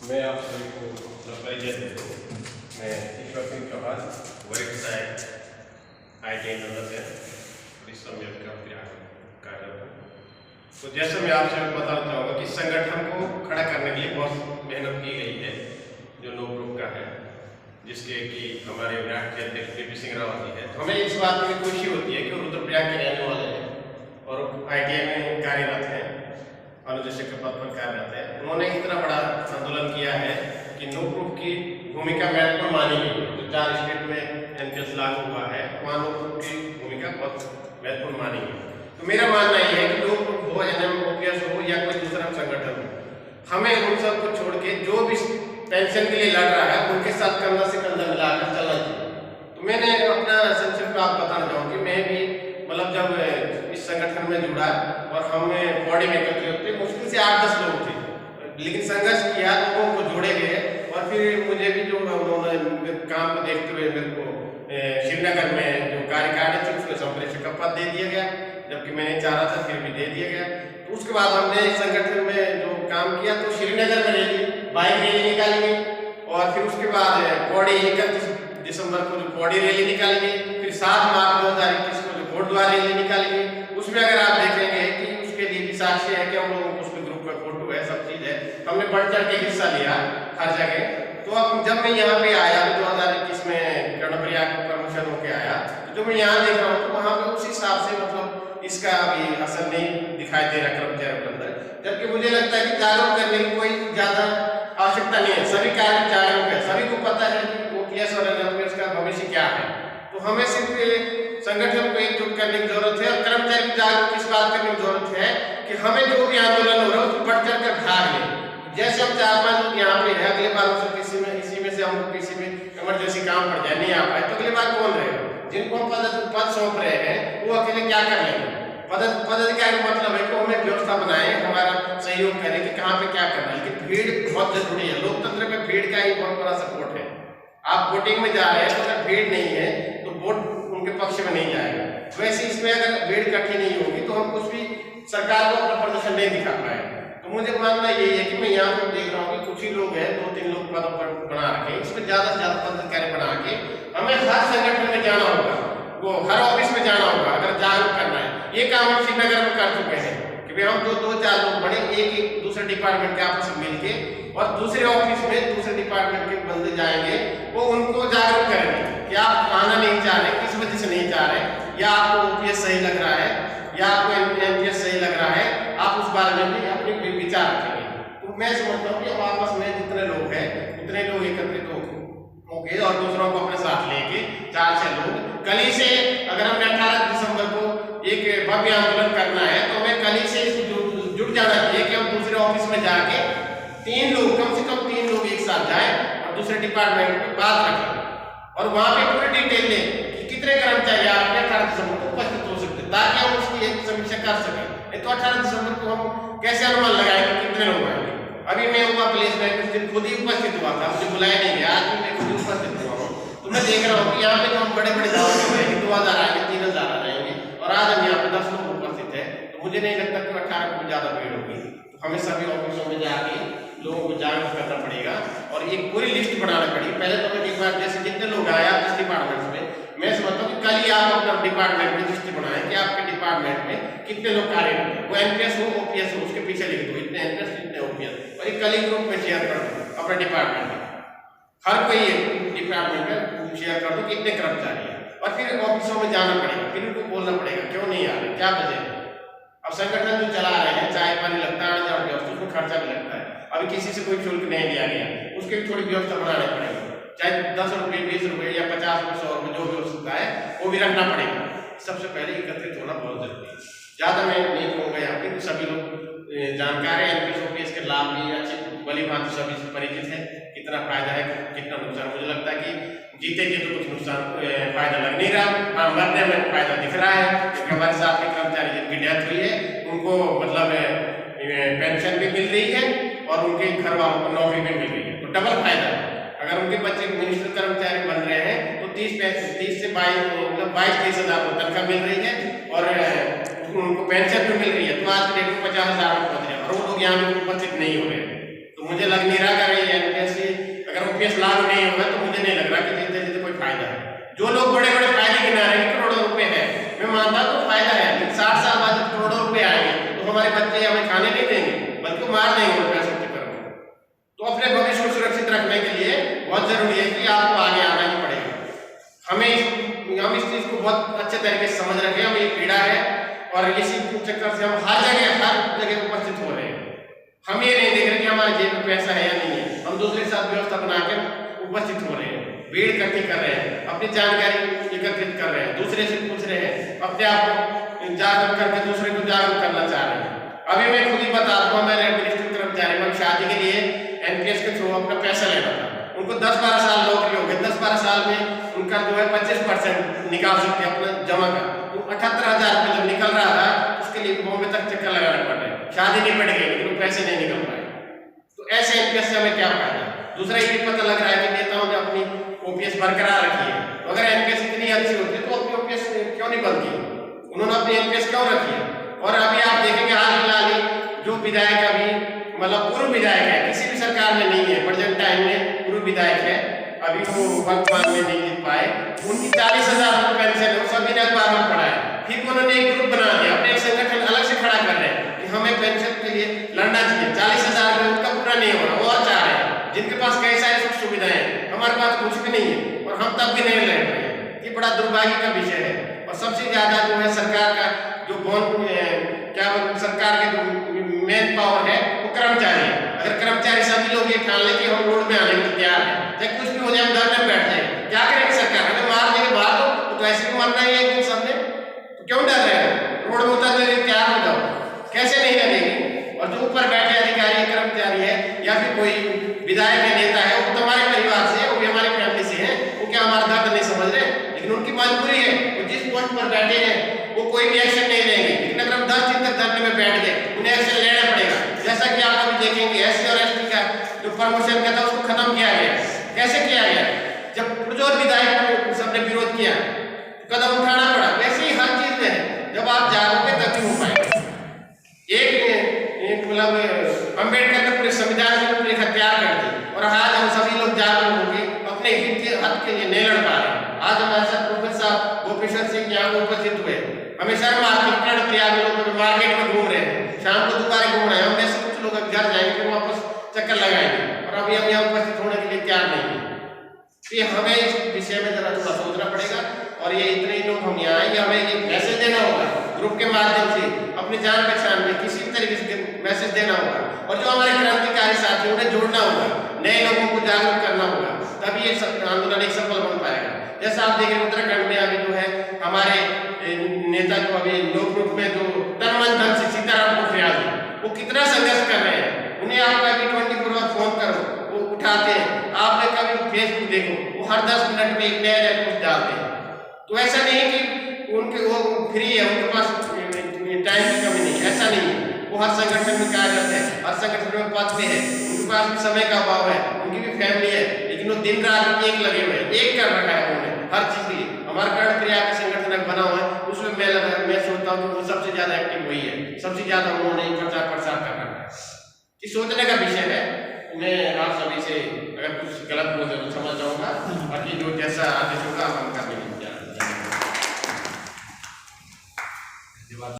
मैं आप सभी को अपना परिचय देता हूँ। मैं ईश्वर सिंह चौहान, वर्ग सहायक ITI नंबर परिश्रम का कार्यरत हूँ। तो जैसे मैं आपसे बताना चाहूँगा कि संगठन को खड़ा करने के लिए बहुत मेहनत की गई है, जो नो ग्रुप का है, जिसके कि हमारे विराट के अध्यक्ष पी सिंह रावत जी है। तो हमें इस बात की खुशी होती है कि वो रुद्रप्रयाग के रहने वाले हैं और ITI में कार्यरत हैं, अनुदेशक के पद पर कार्यरत है। उन्होंने इतना बड़ा आंदोलन किया है कि नो ग्रुप की भूमिका महत्वपूर्ण मानी गई है। तो 4 स्टेट में NPS लागू हुआ है, वहाँ नो ग्रुप की भूमिका बहुत महत्वपूर्ण मानी गई। तो मेरा मानना ये है कि नो ग्रुप हो, NM OPS हो या कोई दूसरा संगठन हो, हमें उन सबको छोड़ के जो भी पेंशन के लिए लड़ रहा है उनके साथ कंधा से कंधा मिलाकर चलना चाहिए। तो मैंने अपना संक्षिप्त में आप बताना चाहूँगी, मैं भी मतलब जब इस संगठन में जुड़ा और हम बॉडी में एकत्रित होते मुश्किल से 8-10 लोग थे, लेकिन संघर्ष किया, लोगों को जोड़े गए और फिर मुझे भी जो उन्होंने काम को देखते हुए मेरे को श्रीनगर में जो कार्यकारिणी थी उसमें संप्रेषक का पद दे दिया गया, जबकि मैंने चाहा था फिर भी दे दिया गया। तो उसके बाद हमने इस संगठन में जो काम किया तो श्रीनगर में रैली, बाइक रैली निकाली गई और फिर उसके बाद पौड़ी 31 दिसंबर को जो पौड़ी रैली निकाली गई, फिर 7 मार्च 2021 को जो घोड़द्वार रैली निकाली गई। उसमें अगर आप देखेंगे कि उसके लिए भी साक्ष्य है कि हम लोगों को उसमें ग्रुप का फोटो है, सब चीज है, हमने बढ़ चढ़ के हिस्सा लिया हर जगह। तो अब जब मैं यहाँ पे आया 2021 में कर्णप्रयाग को प्रमोशन होके आया, तो जो मैं यहाँ देख रहा हूँ तो वहाँ पे उस हिसाब से मतलब इसका अभी असर नहीं दिखाई दे रहा कर्मचारियों के अंदर, जबकि मुझे लगता है कि जागरूक करने की कोई ज्यादा आवश्यकता नहीं है। सभी कार्य जागरूक है, सभी को पता है कि OPS और NPS का भविष्य क्या है। तो हमें सिर्फ संगठन को एकजुट करने की जरूरत है और कर्मचारी को जागरूक इस बात करने की जरूरत है कि हमें जो भी आंदोलन हो रहा है उसमें बढ़ चढ़ कर भाग लें। जैसे हम 4-5 लोग यहाँ पे है, अगले बार इसी में से हमको किसी में इमरजेंसी काम पड़ जाए, नहीं आ पाए, तो अगले बार कौन रहेगा? जिनको हम पद सौंप रहे हैं वो अकेले क्या कर लेंगे? पदाधिकारी का मतलब है कि हमें व्यवस्था बनाए, हमारा सहयोग करें कि कहाँ पे क्या करना है। लेकिन भीड़ बहुत जरूरी है, लोकतंत्र में भीड़ का ही बहुत बड़ा सपोर्ट है। आप वोटिंग में जा रहे हैं तो अगर भीड़ नहीं है तो वोट उनके पक्ष में नहीं जाएगा। वैसे इसमें अगर भीड़ इकट्ठी नहीं होगी तो हम कुछ भी सरकार को अपना प्रदर्शन नहीं दिखा पाए। तो मुझे मानना यही है कि मैं यहाँ पर देख रहा हूँ कि कुछ ही लोग हैं, 2-3 लोग पदों पर बना रखे, इसमें ज्यादा से ज्यादा पदाधिकारी बना के हमें हर संगठन में जाना होगा, वो हर ऑफिस में जाना होगा अगर जागरूक करना है। ये काम हम श्रीनगर में कर चुके हैं कि भाई हम 2-4 लोग बड़े एक दूसरे डिपार्टमेंट के आपस में मिलके और दूसरे ऑफिस में दूसरे डिपार्टमेंट के बंदे जाएंगे, वो उनको जागरूक करेंगे कि आप आना नहीं चाह रहे, किस वजह से नहीं चाह रहे, या आपको OPS सही लग रहा है या आपको NPS सही लग रहा है, आप उस बारे में भी अपने विचार रखेंगे। तो मैं समझता हूँ कि हम आपस में जितने लोग हैं उतने लोग एकत्रित होंगे और दूसरों को अपने साथ लेके 4-6 लोग कल ही से, अगर हमने 18 दिसंबर को एक भव्य आंदोलन करना है तो हमें कल ही से जुट जाना चाहिए कि हम दूसरे ऑफिस में जाके 3 लोग, कम से कम 3 लोग एक साथ जाएं और दूसरे डिपार्टमेंट में बात रखें और वहां पे पूरी डिटेल लें कि कितने कर्मचारी आपके 18 दिसंबर को उपस्थित हो सकते हैं, ताकि हम उसकी एक समीक्षा कर सकें। नहीं तो 18 दिसंबर को हम कैसे अनुमान लगाएं कि कितने लोग आएंगे? अभी मैं हुआ प्लेस में कुछ दिन खुद ही उपस्थित हुआ था, मुझे बुलाया नहीं गया, आज भी मैं खुद ही उपस्थित हुआ हूँ। तो मैं देख रहा हूँ कि यहाँ पे जो हम बड़े दावे कर रहे हैं 2000 आएंगे, 3000 आ जाएंगे और आज हम यहाँ पे 10 लोग उपस्थित है, तो मुझे नहीं लगता कि 18 को ज्यादा भीड़ होगी। तो हमें सभी ऑफिसों में जाके लोगों को जागरूक करना पड़ेगा और एक पूरी लिस्ट बनाना पड़ेगी। पहले तो मैं एक बार जैसे जितने लोग आए आप जिस डिपार्टमेंट में, मैं समझता हूँ कि कल ही आप अपना डिपार्टमेंट में लिस्ट बनाएं कि आपके डिपार्टमेंट में कितने लोग कार्यरत हैं, वो NPS हो OPS हो, उसके पीछे लिख दो इतने NPS इतने OPS, और एक कल ही ग्रुप में शेयर कर दो अपने डिपार्टमेंट में, हर कोई डिपार्टमेंट में शेयर कर दो कि इतने कर्मचारी है, और फिर ऑफिसों में जाना पड़ेगा, फिर उनको बोलना पड़ेगा क्यों नहीं आ रहे, क्या वजह है। अब संगठन जो चला रहे हैं, चाय पानी लगता है, आने जाने उसमें खर्चा भी लगता है, अभी किसी से कोई शुल्क नहीं दिया गया, उसकी भी थोड़ी व्यवस्था बनानी पड़ेगी, चाहे 10 रुपये 20 रुपये या 50 रुपये 100 रुपये जो भी हो सकता है वो भी रखना पड़ेगा। सबसे पहले एकत्रित होना बहुत जरूरी है। ज्यादा मैं नहीं कहूँगा यहाँ पे, सभी लोग जानकार है, NPS OPS के लाभ भी अच्छे भली भांति सभी से परिचित है, कितना फायदा है कितना नुकसान। मुझे लगता है कि जीते जी तो कुछ नुकसान फायदा लग नहीं रहा, मरने में फायदा दिख रहा है, क्योंकि हमारे साथ के कर्मचारी जिनकी डेथ हुई है उनको मतलब पेंशन भी मिल रही है और उनके घर वालों को नौकरी भी मिल रही है, तो डबल फायदा है। अगर उनके बच्चे मिनिस्टर कर्मचारी बन रहे हैं तो 30 से 22-23 हजार तनख्वाह मिल रही है और उनको पेंशन भी मिल रही है, तो आज के डेट में 50,000 पहुंच रहे हैं और वो लोग यहाँ पे उपस्थित नहीं हो रहे हैं। तो मुझे लग नहीं रहा कि एमपीएस लागू नहीं होगा तो मुझे नहीं लग रहा कि जीतते जीतते कोई फायदा है। जो लोग बड़े बड़े फायदे गिना रहे हैं, करोड़ों रुपए है, मैं मानता हूँ तो फायदा है, लेकिन 60 साल बाद जब करोड़ों रुपए आएंगे तो हमारे बच्चे हमें खाने नहीं देंगे, बल्कि मार देंगे उन पैसों के चक्कर में। तो अपने भविष्य को सुरक्षित रखने के लिए बहुत जरूरी है कि आपको आगे आना ही पड़ेगा। हम इस चीज को बहुत अच्छे तरीके से समझ रखे, हम ये पीड़ा है और इसी चक्कर से हम हर जगह उपस्थित हो रहे हैं। हम ये नहीं देख रहे कि हमारे जेब में पैसा है या नहीं है, हम दूसरे के साथ व्यवस्था बनाकर उपस्थित हो रहे हैं, भीड़ इकट्ठी कर रहे हैं, अपनी जानकारी एकत्रित कर रहे हैं, दूसरे से पूछ रहे हैं, अपने आप को जागरूक करके दूसरे को जागरूक करना चाह रहे हैं। अभी मैं खुद ही बता दूं, मैंने एडमिनिस्ट्रेटिव कर्मचारी में शादी के लिए एनपीएस के थ्रू अपना पैसा लेना था, उनको 10-12 साल नौकरी हो गई, 10-12 साल में उनका जो है 25% निकाल सकते हैं अपना जमा का। तो 78,000 रुपये जब निकल रहा था उसके लिए बॉम्बे तक चक्कर लगाना पड़ रहा है, शादी नहीं पड़ गई लेकिन पैसे नहीं निकल पाए। तो ऐसे एनपीएस से हमें क्या फायदा? दूसरा ये भी पता लग रहा है कि नेताओं ने अपनी ओपीएस बरकरार रखी है, तो अगर एनपीएस इतनी अच्छी होती है तो अपनी ओपीएस क्यों नहीं बनती, उन्होंने अपनी एनपीएस क्यों रखी है? और अभी आप देखेंगे हाल फिलहाल ही जो विधायक अभी मतलब पूर्व विधायक है, किसी भी सरकार में नहीं है, प्रेजेंट टाइम में पूर्व विधायक है, अभी वो वर्तमान में नहीं जीत पाए, उनकी 40,000 रुपये पेंशन है, सभी ने अखबार में पढ़ा है। फिर उन्होंने एक ग्रुप बना दिया, अपने एक संगठन अलग से खड़ा कर रहे हैं कि हमें पेंशन के लिए लड़ना चाहिए। 40,000 रुपये उनका पूरा नहीं हो रहा, वो और चाह रहे हैं, जिनके पास कई सारी सुख सुविधाएं हैं, हमारे पास कुछ भी नहीं है और हम तब भी नहीं लड़ रहे हैं। ये बड़ा दुर्भाग्य का विषय है। और सबसे ज्यादा जो है सरकार का जो सरकार के जो मेन पावर है वो कर्मचारी है। अगर कर्मचारी सभी लोग ये ठान ले कि हम रोड में आने को तैयार है, चाहे कुछ भी हो जाए, हम धरने में बैठ जाए, क्या करेगी सरकार? हमें मार देंगे, मार दो, तो ऐसे भी मरना ही है एक दिन सबने, तो क्यों डर रहे हैं? रोड में उतरने के लिए तैयार हो जाओ, कैसे नहीं लगेगी? और जो ऊपर बैठे अधिकारी कर्मचारी है या फिर कोई विधायक है, नेता है, वो तुम्हारे परिवार से, वो भी हमारी फैमिली से है, वो क्या हमारा दर्द नहीं समझ रहे? लेकिन उनकी मजबूरी है, वो जिस पोस्ट पर बैठे हैं वो कोई भी एक्शन नहीं लेंगे, लेकिन अगर हम 10 दिन तक धरने में बैठ गए, उन्हें एक्शन लेना पड़ेगा। जैसा कि आप अभी देखेंगे एससी और एसटी का जो प्रमोशन का था उसको खत्म किया गया। कैसे किया गया? जब पुरजोर विधायक को सबने विरोध किया, कदम उठाना पड़ा। वैसे ही हर चीज में है, जब आप जागोगे तभी हो पाएगा। एक मतलब अम्बेडकर ने पूरे संविधान की रूपरेखा तैयार कर दी और आज हम सभी लोग जागरूक होंगे, अपने हित के हक के लिए नहीं लड़ पा रहे। आज हमारे साथ प्रोफेसर साहब गोपेश्वर सिंह यहाँ उपस्थित हुए, हमें शर्म आती है, कर्ण प्रयाग में लोग मार्केट में घूम रहे हैं, शाम को दोबारा घूम रहे हैं, हम में से कुछ लोग घर जाएंगे फिर वापस चक्कर लगाएंगे और अभी हम यहाँ उपस्थित होने के लिए तैयार नहीं है। तो हमें इस विषय में जरा थोड़ा सोचना पड़ेगा और ये इतने ही लोग हम यहाँ आएंगे, हमें एक मैसेज देना होगा ग्रुप के माध्यम से, अपनी जान पहचान में किसी भी तरीके से मैसेज देना होगा और जो हमारे क्रांतिकारी साथी उन्हें जोड़ना होगा, नए लोगों को जागरूक करना होगा, तभी ये आंदोलन एक सफल बन पाएगा। जैसा आप देखें उत्तराखंड में अभी जो है हमारे नेता जो अभी लोकरूप में जो तन मन धन से सीताराम पोखरियाल जी, वो कितना संघर्ष कर रहे हैं। उन्हें आप कभी 24 आवर फोन करो वो उठाते हैं, आपने कभी फेसबुक देखो वो हर 10 मिनट में एक नया पोस्ट डालते हैं। तो ऐसा नहीं कि उनके वो फ्री है, उनके पास टाइम की कमी नहीं, ऐसा नहीं है। वो हर संगठन में कार्यरत है, हर संगठन में पद पे है, उनके पास भी समय का अभाव है, उनकी भी फैमिली है, लेकिन वो दिन रात एक लगे हुए हैं, एक कर रखा है उन्होंने हर चीज के लिए। हमारा कर्ण प्रयाग का संगठन बना हुआ है, उसमें मैं सोचता हूँ कि वो सबसे ज्यादा एक्टिव वही है, सबसे ज्यादा उन्होंने प्रचार प्रसार कर रखा है। ये सोचने का विषय है। मैं आप सभी से अगर कुछ गलत बोल तो समझ जाऊंगा, बाकी जो जैसा आदेश होगा हम कर देंगे।